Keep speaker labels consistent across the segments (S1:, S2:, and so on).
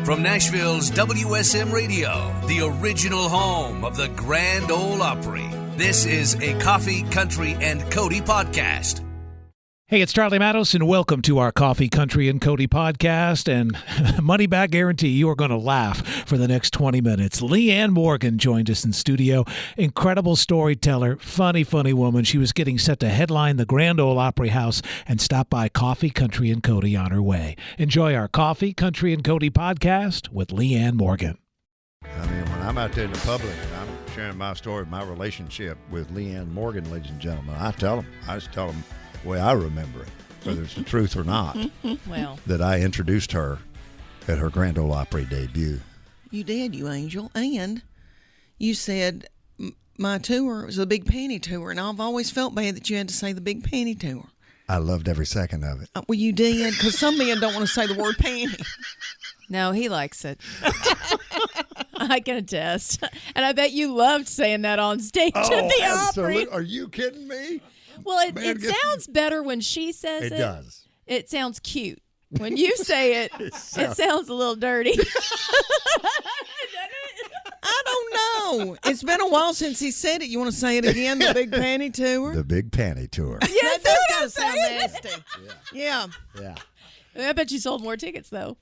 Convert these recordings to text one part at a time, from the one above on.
S1: From Nashville's WSM Radio, the original home of the Grand Ole Opry, this is a Coffee, Country, and Cody podcast.
S2: Hey, it's Charlie Matos, and welcome to our Coffee, Country, and Cody podcast. And money back guarantee, you are going to laugh for the next 20 minutes. Leanne Morgan joined us in studio. Incredible storyteller, funny woman. She was getting set to headline the Grand Ole Opry House and stop by Coffee, Country, and Cody on her way. Enjoy our Coffee, Country, and Cody podcast with Leanne Morgan.
S3: I mean, when I'm out there in the public and I'm sharing my story, my relationship with Leanne Morgan, ladies and gentlemen, I just tell them the way I remember it, whether it's the truth or not,
S4: well,
S3: that I introduced her at her Grand Ole Opry debut.
S5: You did, you angel. And you said my tour was the Big Panty Tour, and I've always felt bad that you had to say the Big Panty Tour.
S3: I loved every second of it.
S5: Well, you did, because some men don't want to say the word panty.
S4: no, he likes it. I can attest. And I bet you loved saying that on stage at the Opry.
S3: Are you kidding me?
S4: Well, it sounds better when she says it.
S3: It does.
S4: It sounds cute. When you say it, it sounds a little dirty.
S5: I don't know. It's been a while since he said it. You want to say it again, the Big Panty Tour?
S3: The Big Panty Tour.
S5: Yeah, that does kind of sound nasty. Yeah.
S4: I bet you sold more tickets, though.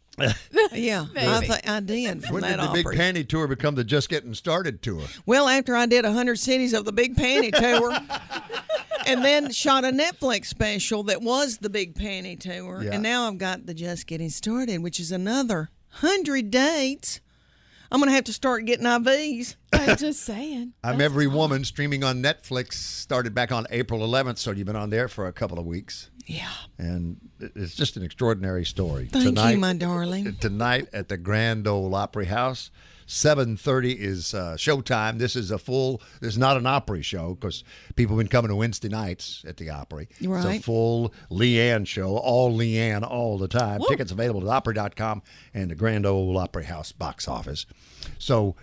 S5: Yeah, I did from
S3: When
S5: that
S3: did the
S5: Opry.
S3: Big Panty Tour become the Just Getting Started Tour?
S5: Well, after I did 100 cities of the Big Panty Tour, and then shot a Netflix special that was the Big Panty Tour, and now I've got the Just Getting Started, which is another 100 dates. I'm going to have to start getting IVs.
S4: I'm just saying.
S3: I'm Every Woman, streaming on Netflix, started back on April 11th, so you've been on there for a couple of weeks.
S5: Yeah.
S3: And it's just an extraordinary story.
S5: Thank you, my darling.
S3: Tonight at the Grand Ole Opry House, 7:30 is showtime. This is not an Opry show because people have been coming to Wednesday nights at the Opry.
S5: Right.
S3: It's a full Leanne show, all Leanne all the time.
S4: Woo.
S3: Tickets available at Opry.com and the Grand Ole Opry House box office. So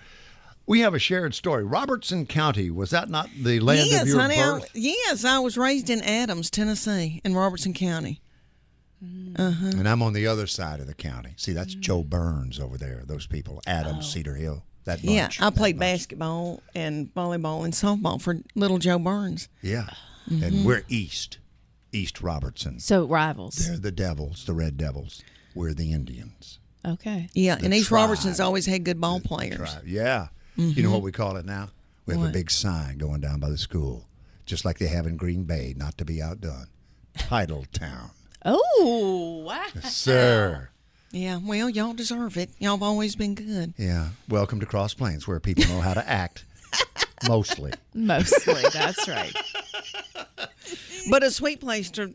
S3: we have a shared story. Robertson County, was that not the land of your birth?
S5: Yes, I was raised in Adams, Tennessee, in Robertson County.
S3: And I'm on the other side of the county. See, that's Joe Burns over there, those people. Adams, Cedar Hill, that bunch.
S5: Yeah, I played basketball and volleyball and softball for little Joe Burns.
S3: Yeah, and we're East Robertson.
S4: So rivals.
S3: They're the Devils, the Red Devils. We're the Indians.
S4: Okay.
S5: Yeah,
S3: The
S5: and East
S3: tribe.
S5: Robertson's always had good ball players.
S3: Yeah. You know what we call it now? We have
S5: What?
S3: a big sign going down by the school, just like they have in Green Bay, not to be outdone. Titletown.
S4: Oh, wow.
S3: Sir.
S5: Yeah, well, y'all deserve it. Y'all have always been good.
S3: Yeah. Welcome to Cross Plains, where people know how to act. Mostly.
S4: Mostly, that's right.
S5: But a sweet place to,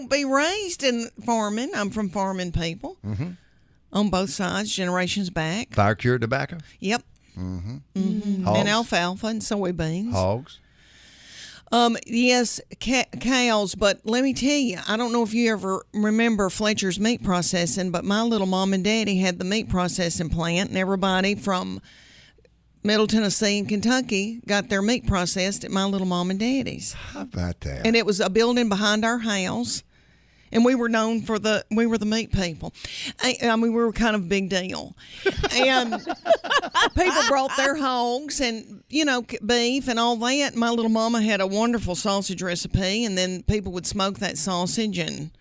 S5: be raised in farming. I'm from farming people on both sides, generations back.
S3: Fire cured tobacco?
S5: Yep.
S3: Hogs?
S5: And alfalfa and soybeans.
S3: Hogs?
S5: Yes, cows, but let me tell you, I don't know if you ever remember Fletcher's meat processing, but my little mom and daddy had the meat processing plant, and everybody from Middle Tennessee and Kentucky got their meat processed at my little mom and daddy's.
S3: How about that?
S5: And it was a building behind our house, and we were known for we were the meat people. I mean, we were kind of a big deal. And people brought their hogs and, beef and all that. My little mama had a wonderful sausage recipe, and then people would smoke that sausage, and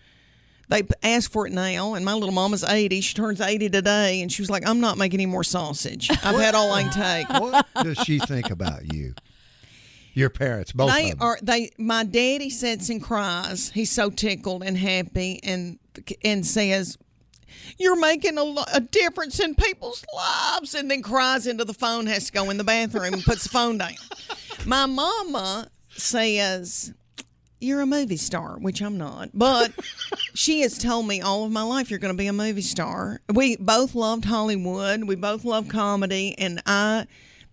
S5: they ask for it now. And my little mama's 80. She turns 80 today, and she was like, I'm not making any more sausage. I've had all I can take.
S3: What does she think about you? Your parents, both of them.
S5: My daddy sits and cries. He's so tickled and happy, and says, "You're making a difference in people's lives," and then cries into the phone, has to go in the bathroom and puts the phone down. My mama says, "You're a movie star," which I'm not, but she has told me all of my life, "You're going to be a movie star." We both loved Hollywood. We both loved comedy, and I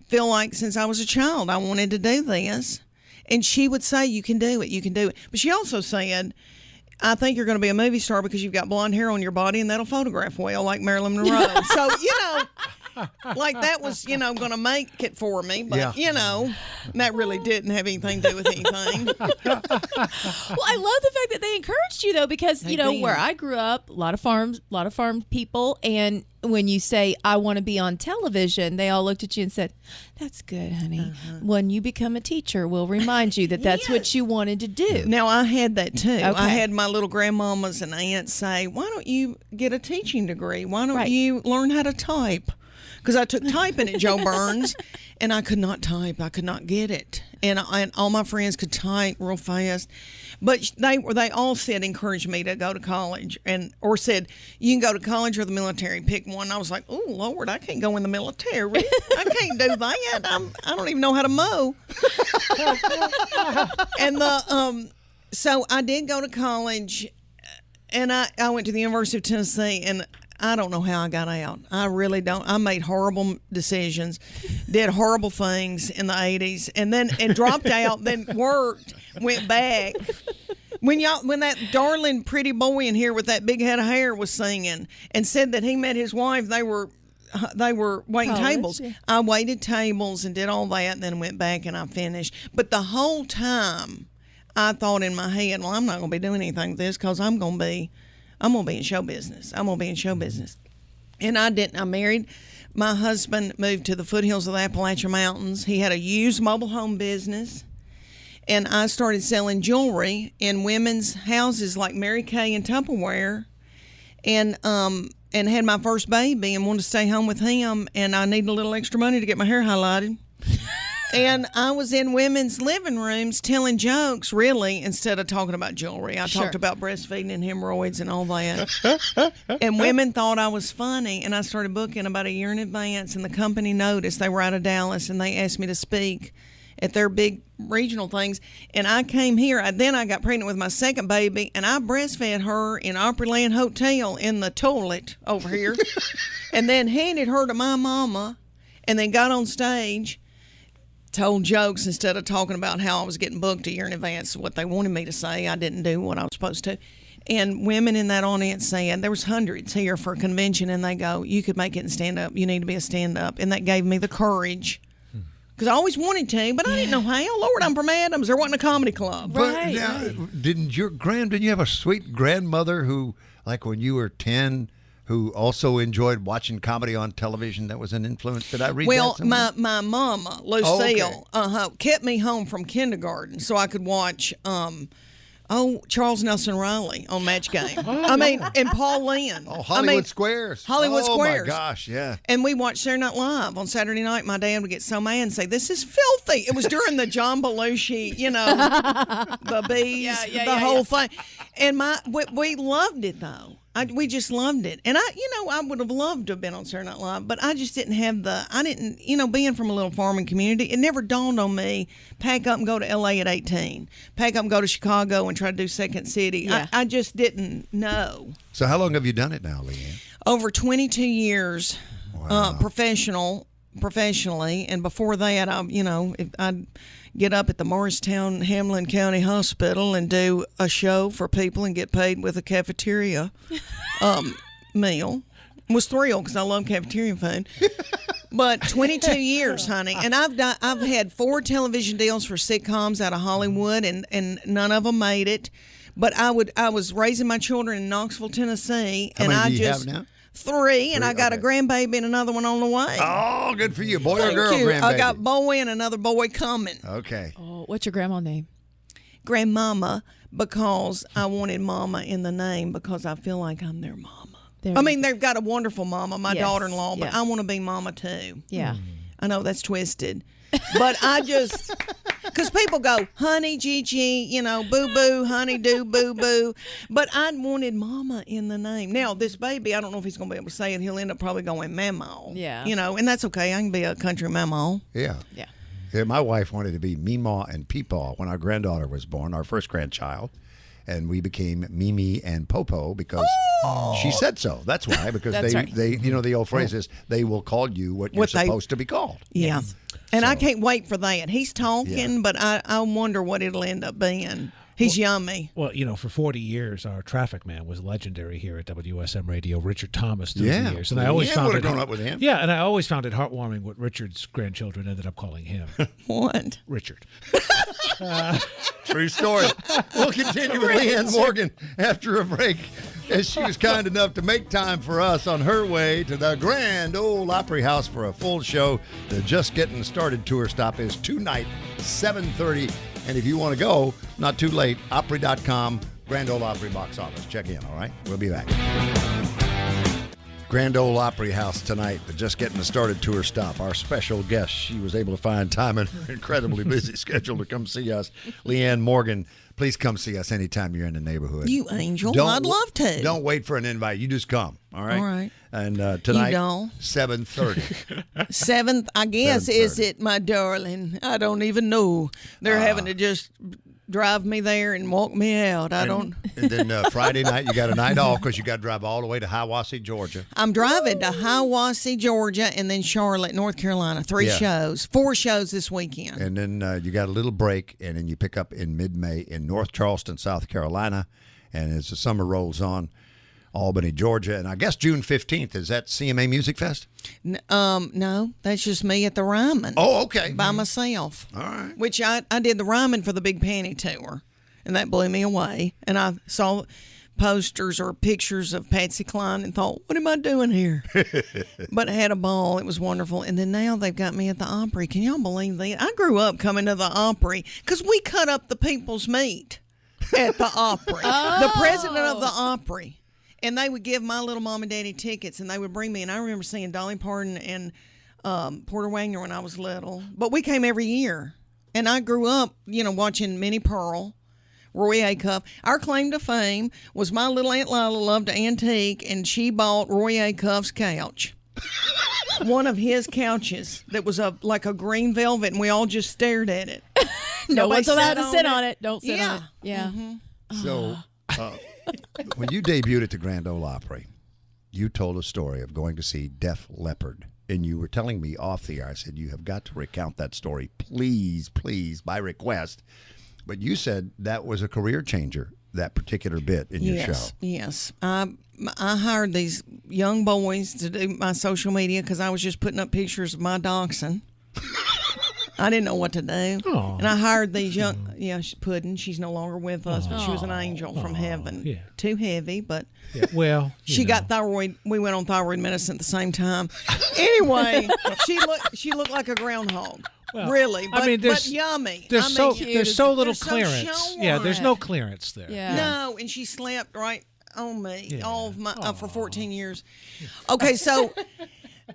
S5: feel like since I was a child, I wanted to do this. And she would say, "You can do it, you can do it." But she also said, "I think you're going to be a movie star because you've got blonde hair on your body and that'll photograph well like Marilyn Monroe." So, like that was, going to make it for me. But,
S3: Yeah.
S5: that really didn't have anything to do with anything.
S4: Well, I love the fact that they encouraged you, though, because,
S5: They did.
S4: where I grew up, a lot of farm people, and when you say, I want to be on television, they all looked at you and said, that's good, honey. When you become a teacher, we'll remind you that that's what you wanted to do.
S5: Now, I had that too.
S4: Okay.
S5: I had my little grandmamas and aunts say, why don't you get a teaching degree? Why don't you learn how to type? Because I took typing at Joe Burns, and I could not type. I could not get it. And all my friends could type real fast. But they all encouraged me to go to college, or said, you can go to college or the military. Pick one. I was like, oh, Lord, I can't go in the military. I can't do that. I don't even know how to mow. And so I did go to college, and I went to the University of Tennessee, and I don't know how I got out. I really don't. I made horrible decisions, did horrible things in the 80s, and dropped out, then worked, went back. When that darling pretty boy in here with that big head of hair was singing and said that he met his wife, they were waiting tables. Yeah. I waited tables and did all that, and then went back and I finished. But the whole time I thought in my head, well, I'm not going to be doing anything with this because I'm going to be in show business. I'm going to be in show business. And I didn't. I married. My husband moved to the foothills of the Appalachian Mountains. He had a used mobile home business. And I started selling jewelry in women's houses like Mary Kay and Tupperware. And had my first baby and wanted to stay home with him. And I needed a little extra money to get my hair highlighted. And I was in women's living rooms telling jokes, really, instead of talking about jewelry. I talked about breastfeeding and hemorrhoids and all that. And women thought I was funny, and I started booking about a year in advance, and the company noticed. They were out of Dallas, and they asked me to speak at their big regional things. And I came here. Then I got pregnant with my second baby, and I breastfed her in Opryland Hotel in the toilet over here, and then handed her to my mama, and then got on stage, told jokes instead of talking about how I was getting booked a year in advance, what they wanted me to say. I didn't do what I was supposed to. And women in that audience said, there was hundreds here for a convention, and they go, you could make it in stand-up. You need to be a stand-up. And that gave me the courage. Because I always wanted to, but I didn't know how. Lord, I'm from Adams. There wasn't a comedy club.
S3: But didn't you have a sweet grandmother who, like when you were 10, who also enjoyed watching comedy on television? That was an influence. Did I read that somewhere?
S5: my mama, Lucille, kept me home from kindergarten so I could watch Charles Nelson Riley on Match Game. And Paul Lynn.
S3: Oh, Hollywood Squares.
S5: Hollywood Squares.
S3: Oh, my gosh, yeah.
S5: And we watched Saturday Night Live on Saturday night. My dad would get so mad and say, this is filthy. It was during the John Belushi, the bees, whole thing. And we loved it, though. We just loved it. And I would have loved to have been on Saturday Night Live, but I just didn't have being from a little farming community, it never dawned on me, pack up and go to L.A. at 18, pack up and go to Chicago and try to do Second City. Yeah. I just didn't know.
S3: So how long have you done it now, Leanne?
S5: Over 22 years,
S3: Wow.
S5: professionally. And before that, I'd get up at the Morristown Hamlin County Hospital and do a show for people and get paid with a cafeteria meal. Was thrilled because I love cafeteria food. But 22 years, honey, and I've had 4 television deals for sitcoms out of Hollywood, and none of them made it. But I was raising my children in Knoxville, Tennessee,
S3: How many do you have now?
S5: 3, and I got a grandbaby and another one on the way.
S3: Oh, good for you. Boy or girl,
S5: Thank you.
S3: grandbaby?
S5: I got boy and another boy coming.
S3: Okay.
S4: Oh, what's your grandma name?
S5: Grandmama, because I wanted mama in the name because I feel like I'm their mama. They've got a wonderful mama, my daughter-in-law, but I want to be mama too.
S4: Yeah.
S5: I know that's twisted. But I just, because people go, honey, Gigi, boo-boo, honey, do, boo-boo. But I wanted mama in the name. Now, this baby, I don't know if he's going to be able to say it. He'll end up probably going mamaw.
S4: Yeah.
S5: And that's okay. I can be a country mamaw.
S3: Yeah.
S4: Yeah.
S3: Yeah, my wife wanted to be Meemaw and Peepaw when our granddaughter was born, our first grandchild. And we became Mimi and Popo because she said so. That's why, because they the old phrase is, they will call you what you're supposed to be called.
S5: Yeah.
S4: Yes.
S5: And I can't wait for that. He's talking, but I wonder what it'll end up being. He's yummy.
S2: Well, for 40 years, our traffic man was legendary here at WSM Radio, Richard Thomas, through the years. And I always found it
S3: grown up with him.
S2: Yeah, and I always found it heartwarming what Richard's grandchildren ended up calling him.
S5: What?
S2: Richard.
S3: True story. We'll continue with Leanne Morgan after a break, as she was kind enough to make time for us on her way to the Grand Ole Opry House for a full show. The Just Getting Started tour stop is tonight, 7:30. And if you want to go, not too late, Opry.com, Grand Ole Opry box office. Check in, all right? We'll be back. Grand Ole Opry House tonight, the Just Getting Started tour stop. Our special guest, she was able to find time in her incredibly busy schedule to come see us. Leanne Morgan, please come see us anytime you're in the neighborhood.
S5: You angel. I'd love to.
S3: Don't wait for an invite. You just come, all right?
S5: All right.
S3: And tonight,
S5: 7:30. 7th, I guess,
S3: 7:30.
S5: Is it, my darling? I don't even know. They're having to just drive me there and walk me out. And
S3: then Friday night, you got a night off because you got to drive all the way to Hiawassee, Georgia.
S5: I'm driving to Hiawassee, Georgia, and then Charlotte, North Carolina. 3 shows. 4 shows this weekend.
S3: And then you got a little break, and then you pick up in mid-May in North Charleston, South Carolina. And as the summer rolls on, Albany, Georgia. And I guess June 15th, is that CMA Music Fest?
S5: No, that's just me at the Ryman.
S3: Oh, okay.
S5: By myself.
S3: All right.
S5: Which I did the Ryman for the Big Panty Tour, and that blew me away. And I saw posters or pictures of Patsy Cline and thought, what am I doing here? But I had a ball. It was wonderful. And then now they've got me at the Opry. Can y'all believe that? I grew up coming to the Opry because we cut up the people's meat at the Opry. The president of the Opry. And they would give my little mom and daddy tickets, and they would bring me. And I remember seeing Dolly Parton and Porter Wagoner when I was little. But we came every year. And I grew up, watching Minnie Pearl, Roy Acuff. Our claim to fame was my little Aunt Lila loved antique, and she bought Roy Acuff's couch. One of his couches that was like a green velvet, and we all just stared at it.
S4: No one's allowed to sit on it. Don't sit on it.
S5: Yeah.
S4: Mm-hmm.
S3: So when you debuted at the Grand Ole Opry, you told a story of going to see Def Leppard. And you were telling me off the air, I said, you have got to recount that story, please, by request. But you said that was a career changer, that particular bit in your show.
S5: Yes. I hired these young boys to do my social media because I was just putting up pictures of my dachshund. I didn't know what to do.
S2: Aww.
S5: And I hired these young, Puddin'. She's no longer with us, but she was an angel from heaven.
S2: Yeah.
S5: Too heavy, but
S2: she
S5: got thyroid. We went on thyroid medicine at the same time. Anyway, she looked like a groundhog. Well, really, but yummy.
S2: There's so little clearance. There's no clearance there.
S5: Yeah. No, and she slept right on me all of my for 14 years. Okay, so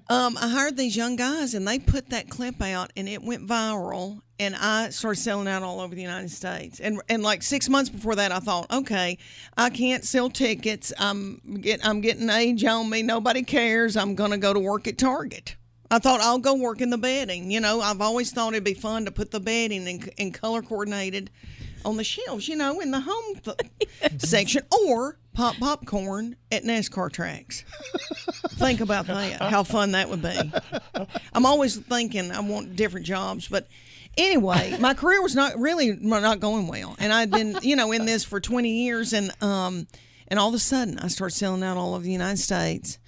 S5: I hired these young guys, and they put that clip out, and it went viral, and I started selling out all over the United States. And like 6 months before that, I thought, okay, I can't sell tickets. I'm getting age on me. Nobody cares. I'm going to go to work at Target. I thought I'll go work in the bedding. I've always thought it'd be fun to put the bedding and color coordinated on the shelves, in the home section, or pop popcorn at NASCAR tracks. Think about that, how fun that would be. I'm always thinking I want different jobs, but anyway, my career was not going well, and I'd been, in this for 20 years, and all of a sudden I started selling out all over the United States,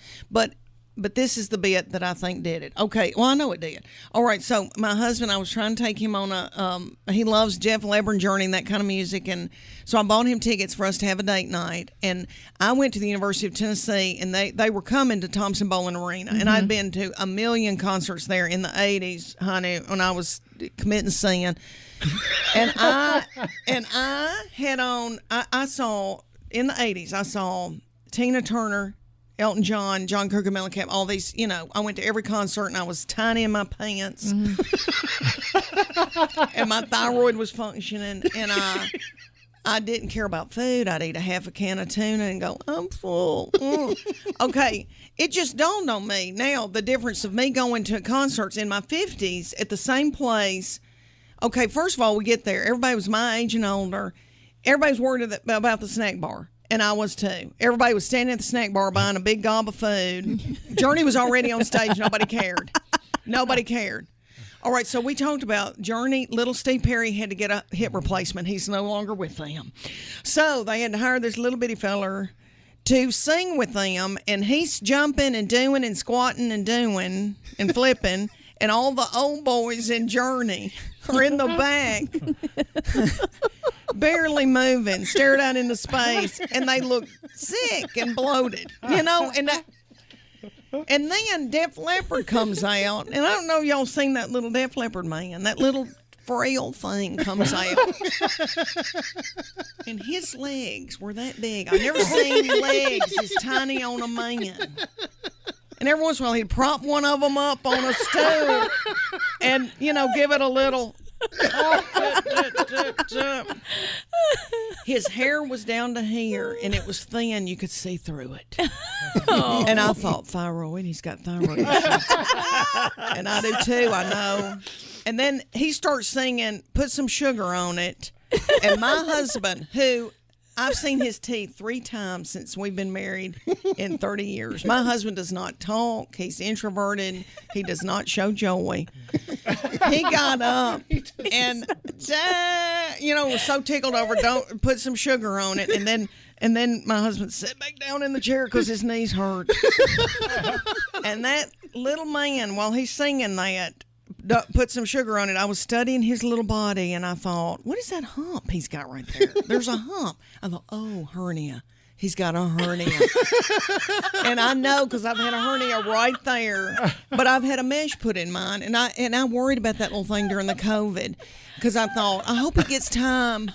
S5: But this is the bit that I think did it. Okay, well, I know it did. All right, so my husband, I was trying to take him on he loves Jeff Leber Journey and that kind of music, and so I bought him tickets for us to have a date night, and I went to the University of Tennessee, and they were coming to Thompson Bowling Arena, and I'd been to a million concerts there in the 80s, honey, when I was committing sin. And I had on, I saw, in the 80s, I saw Tina Turner, Elton John, John Cougar Mellencamp, all these, I went to every concert, and I was tiny in my pants. And my thyroid was functioning, and I didn't care about food. I'd eat a half a can of tuna and go, I'm full. Okay, it just dawned on me now, the difference of me going to concerts in my 50s at the same place. Okay, first of all, we get there. Everybody was my age and older. Everybody's worried about the snack bar. And I was too. Everybody was standing at the snack bar buying a big gob of food. Journey was already on stage. Nobody cared. Nobody cared. All right, so we talked about Journey. Little Steve Perry had to get a hip replacement. He's no longer with them. So they had to hire this little bitty feller to sing with them, and he's jumping and doing and squatting and doing and flipping, and all the old boys in Journey are in the back, barely moving, stared out into space, and they look sick and bloated, And then Def Leppard comes out, and I don't know if y'all seen that little Def Leppard man, that little frail thing comes out. And his legs were that big. I've never seen legs as tiny on a man. And every once in a while he'd prop one of them up on a stool and, give it a little... His hair was down to here, and it was thin. You could see through it. Oh. And I thought, thyroid, he's got thyroid issues. And I do too, I know. And then he starts singing, Put Some Sugar on It. And my husband, who I've seen his teeth 3 times since we've been married in 30 years. My husband does not talk. He's introverted. He does not show joy. He got up and, was so tickled over, don't put some sugar on it. And then my husband sat back down in the chair because his knees hurt. And that little man, while he's singing that, put some sugar on it, I was studying his little body, and I thought, what is that hump he's got right there? There's a hump. I thought, oh, hernia. He's got a hernia. And I know because I've had a hernia right there, but I've had a mesh put in mine, and I worried about that little thing during the COVID because I thought, I hope he gets time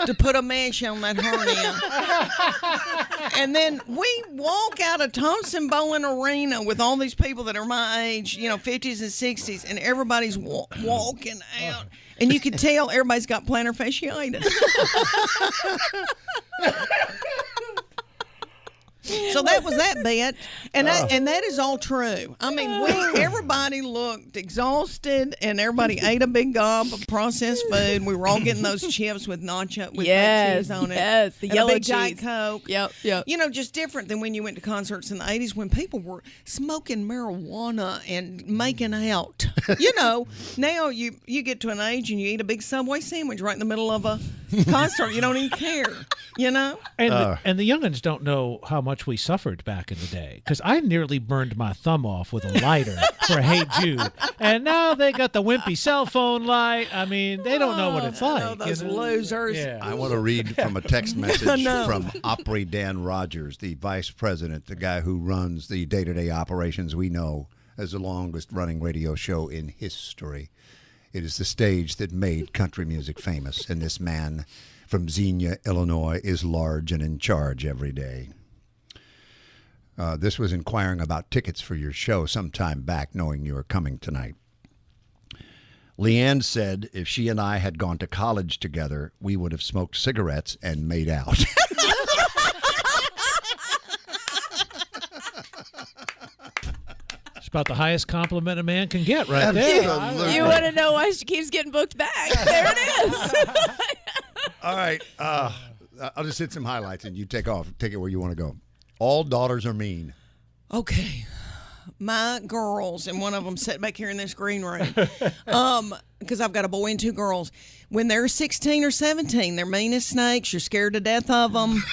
S5: to put a mesh on that hernia. And then we walk out of Thompson Bowen Arena with all these people that are my age, 50s and 60s, and everybody's walking out. And you can tell everybody's got plantar fasciitis. So that was that bit, and that is all true. I mean, everybody looked exhausted, and everybody ate a big gob of processed food. We were all getting those chips with nacho with cheese on it.
S4: Yes, the
S5: and
S4: yellow
S5: a big
S4: cheese.
S5: Diet Coke.
S4: Yep.
S5: Just different than when you went to concerts in the 80s when people were smoking marijuana and making out. Now you get to an age and you eat a big Subway sandwich right in the middle of a concert. You don't even care. And
S2: the youngins don't know how much we suffered back in the day, because I nearly burned my thumb off with a lighter for Hey Jude, and now they got the wimpy cell phone light. I mean, they don't know what it's like.
S5: Those losers.
S2: Yeah.
S3: I want to read from a text message from Opry Dan Rogers, the vice president, the guy who runs the day-to-day operations we know as the longest-running radio show in history. It is the stage that made country music famous, and this man from Xenia, Illinois, is large and in charge every day. This was inquiring about tickets for your show some time back, knowing you were coming tonight. Leanne said if she and I had gone to college together, we would have smoked cigarettes and made out.
S2: It's about the highest compliment a man can get right there.
S3: Absolutely.
S4: You want to know why she keeps getting booked back? There it is.
S3: All right. I'll just hit some highlights and you take off. Take it where you want to go. All daughters are mean.
S5: Okay. My girls, and one of them sat back here in this green room, because I've got a boy and 2 girls. When they're 16 or 17, they're mean as snakes. You're scared to death of them.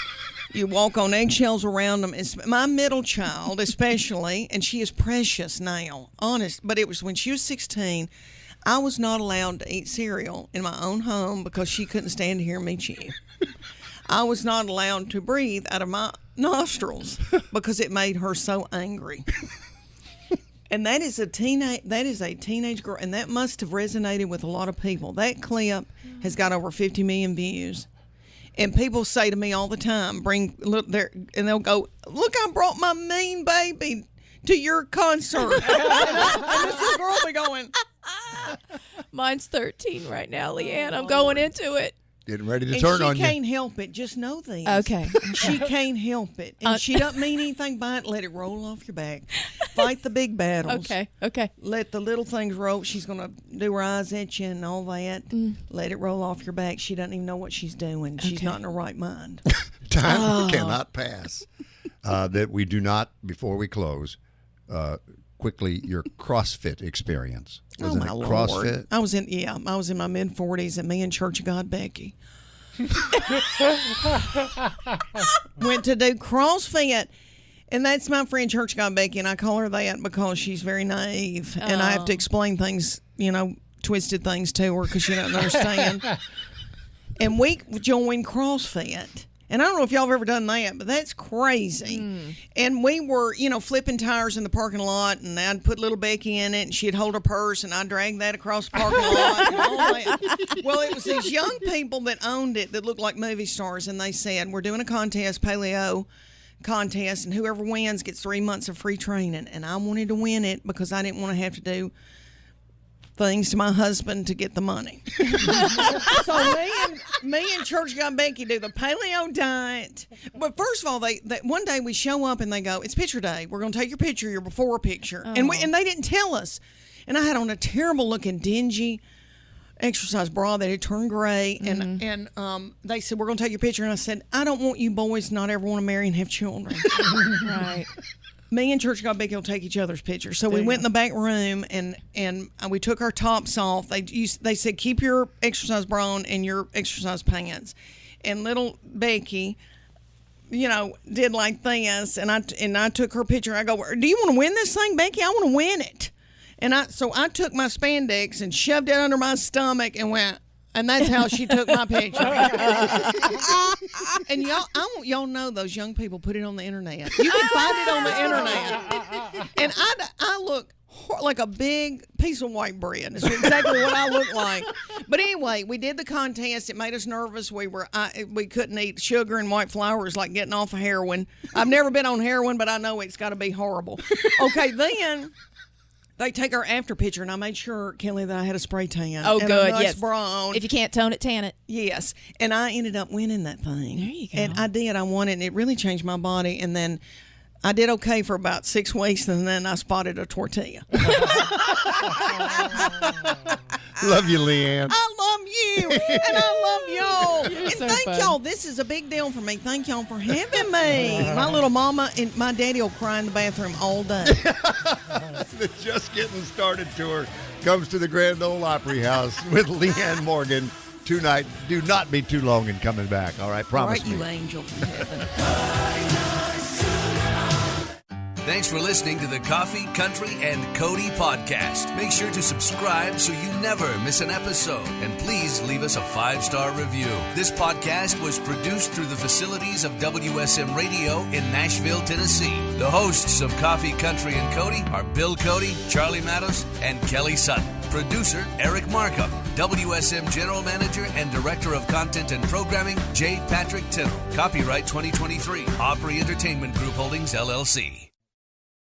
S5: You walk on eggshells around them. It's my middle child, especially, and she is precious now, honest. But it was when she was 16, I was not allowed to eat cereal in my own home because she couldn't stand to hear me chew. I was not allowed to breathe out of my nostrils because it made her so angry. And that is a teenage girl, and that must have resonated with a lot of people. That clip has got over 50 million views. And people say to me all the time, and they'll go, look, I brought my mean baby to your concert. And this little girl will be going.
S4: Mine's 13 right now, Leanne. I'm going into it.
S3: Getting ready to turn on you.
S5: She can't help it. Just know this.
S4: Okay.
S5: She can't help it. And she doesn't mean anything by it. Let it roll off your back. Fight the big battles.
S4: Okay.
S5: Let the little things roll. She's going to do her eyes at you and all that. Let it roll off your back. She doesn't even know what she's doing. She's not in her right mind.
S3: Time cannot pass that we do not, before we close, quickly your CrossFit experience. Was it
S5: my
S3: CrossFit?
S5: Lord. I was in my mid-40s, and me and Church of God Becky went to do CrossFit. And that's my friend Church of God Becky, and I call her that because she's very naive, and I have to explain things, twisted things to her because she doesn't understand. And we joined CrossFit. And I don't know if y'all have ever done that, but that's crazy. And we were, flipping tires in the parking lot, and I'd put little Becky in it, and she'd hold her purse, and I'd drag that across the parking lot and all that. Well, it was these young people that owned it that looked like movie stars, and they said, we're doing a contest, paleo contest, and whoever wins gets 3 months of free training. And I wanted to win it because I didn't want to have to do things to my husband to get the money. So me and Church God Becky do the paleo diet. But first of all, they one day we show up and they go, it's picture day. We're going to take your picture, your before picture. Oh. And they didn't tell us. And I had on a terrible looking dingy exercise bra that had turned gray. And they said, we're going to take your picture. And I said, I don't want you boys not ever want to marry and have children. Right. Me and Church God Becky will take each other's pictures. So we went in the back room and we took our tops off. They said, keep your exercise bra on and your exercise pants. And little Becky, did like this. And I took her picture. I go, do you want to win this thing, Becky? I want to win it. And so I took my spandex and shoved it under my stomach and went. And that's how she took my picture. And I want y'all know those young people put it on the internet. You can find it on the internet. And I look like a big piece of white bread. It's exactly what I look like. But anyway, we did the contest. It made us nervous. We couldn't eat sugar and white flour. It's like getting off of heroin. I've never been on heroin, but I know it's got to be horrible. Okay, then they take our after picture, and I made sure, Kelly, that I had a spray tan.
S4: Oh,
S5: and
S4: good,
S5: a nice
S4: yes.
S5: brown.
S4: If you can't tone it, tan it.
S5: Yes. And I ended up winning that thing.
S4: There you go.
S5: And I did. I won it, and it really changed my body. And then I did okay for about 6 weeks, and then I spotted a tortilla.
S3: Love you, Leanne.
S5: I love you, and I love y'all.
S4: You're
S5: And
S4: so
S5: thank
S4: fun.
S5: y'all. This is a big deal for me. Thank y'all for having me. My little mama and my daddy will cry in the bathroom all day.
S3: The Just Getting Started tour comes to the Grand Ole Opry House with Leanne Morgan tonight. Do not be too long in coming back. All right, promise
S5: All right,
S3: me.
S5: you angel from heaven.
S1: Thanks for listening to the Coffee, Country, and Cody podcast. Make sure to subscribe so you never miss an episode. And please leave us a 5-star review. This podcast was produced through the facilities of WSM Radio in Nashville, Tennessee. The hosts of Coffee, Country, and Cody are Bill Cody, Charlie Matos, and Kelly Sutton. Producer Eric Markham. WSM General Manager and Director of Content and Programming, J. Patrick Tittle. Copyright 2023. Opry Entertainment Group Holdings, LLC.